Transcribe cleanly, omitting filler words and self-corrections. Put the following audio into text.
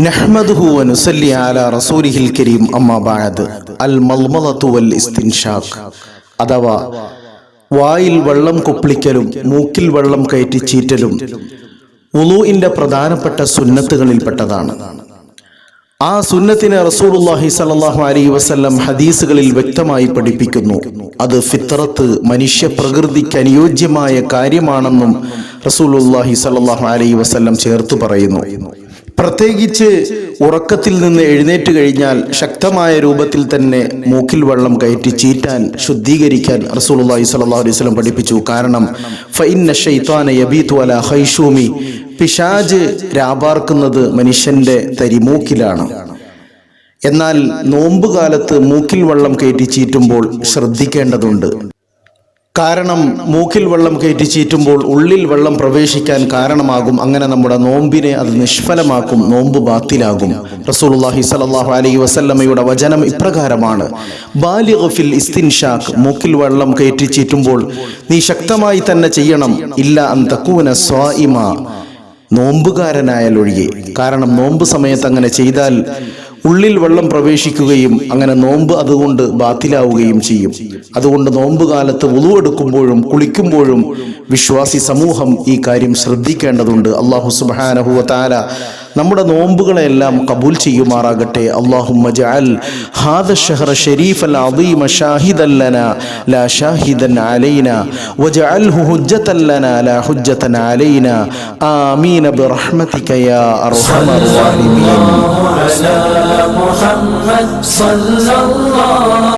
നഹ്മദുഹു വ നുസല്ലി അലാ റസൂലിഹിൽ കരീം അമ്മാ ബഅദ്. അൽ മൽമളതു വൽ ഇസ്തിൻഷാഖ് അഥവാ വായിൽ വെള്ളം കൊപ്പിളിക്കലും മൂക്കിൽ വെള്ളം കയറ്റി ചീറ്റലും വുളൂഇന്റെ പ്രധാനപ്പെട്ട സുന്നത്തുകളിൽപ്പെട്ടതാണ്. ആ സുന്നത്തിനെ റസൂലുള്ളാഹി സ്വല്ലല്ലാഹു അലൈഹി വസല്ലം ഹദീസുകളിൽ വ്യക്തമായി പഠിപ്പിക്കുന്നു. അത് ഫിത്രത്ത്, മനുഷ്യ പ്രകൃതിക്ക് അനുയോജ്യമായ കാര്യമാണെന്നും റസൂലുള്ളാഹി സ്വല്ലല്ലാഹു അലൈഹി വസല്ലം ചേർത്തു പറയുന്നു. പ്രത്യേകിച്ച് ഉറക്കത്തിൽ നിന്ന് എഴുന്നേറ്റ് കഴിഞ്ഞാൽ ശക്തമായ രൂപത്തിൽ തന്നെ മൂക്കിൽ വെള്ളം കയറ്റി ചീറ്റാൻ, ശുദ്ധീകരിക്കാൻ റസൂലുള്ളാഹി സ്വല്ലല്ലാഹു അലൈഹി വസല്ലം പഠിപ്പിച്ചു. കാരണം ഫഇന്ന ശൈത്വാന യബീതു അലാ ഖൈശൂമി, പിശാച് രാപാർക്കുന്നത് മനുഷ്യന്റെ തരിമൂക്കിലാണ്. എന്നാൽ നോമ്പുകാലത്ത് മൂക്കിൽ വെള്ളം കയറ്റി ചീറ്റുമ്പോൾ ശ്രദ്ധിക്കേണ്ടതുണ്ട്. കാരണം മൂക്കിൽ വെള്ളം കയറ്റി ചീറ്റുമ്പോൾ ഉള്ളിൽ വെള്ളം പ്രവേശിക്കാൻ കാരണമാകും. അങ്ങനെ നമ്മുടെ നോമ്പിനെ അത് നിഷ്ഫലമാക്കും, നോമ്പ് ബാത്തിലാകും. റസൂലുള്ളാഹി സ്വല്ലല്ലാഹു അലൈഹി വസല്ലമയുടെ വചനം ഇപ്രകാരമാണ്: ബാലിഗ് ഫിൽ ഇസ്തിൻഷാഖ്, മൂക്കിൽ വെള്ളം കയറ്റി ചീറ്റുമ്പോൾ നീ ശക്തമായി തന്നെ ചെയ്യണം. ഇല്ല അൻ തകൂന സ്വായിമ, നോമ്പുകാരനായാലൊഴികെ. കാരണം നോമ്പ് സമയത്ത് അങ്ങനെ ചെയ്താൽ ഉള്ളിൽ വെള്ളം പ്രവേശിക്കുകയും അങ്ങനെ നോമ്പ് അതുകൊണ്ട് ബാത്തിലാവുകയും ചെയ്യും. അതുകൊണ്ട് നോമ്പ് കാലത്ത് വുളു എടുക്കുമ്പോഴും കുളിക്കുമ്പോഴും വിശ്വാസി സമൂഹം ഈ കാര്യം ശ്രദ്ധിക്കേണ്ടതുണ്ട്. അല്ലാഹു സുബ്ഹാനഹു വ തആല നമ്മുടെ നോമ്പുകളെല്ലാം കബൂൽ ചെയ്യുമാറാകട്ടെ. അല്ലാഹുമ്മ ജഅൽ ഹാദ ശഹ്റ ശരീഫൽ അദീമ ഷാഹിദൻ ലനാ ലാ ഷാഹിദൻ അലൈനാ വജഅൽഹു ഹുജ്ജതൻ ലനാ ലാ ഹുജ്ജതൻ അലൈനാ ആമീൻ ബിറഹ്മതിക യാ അർഹമർ റഹീമീൻ.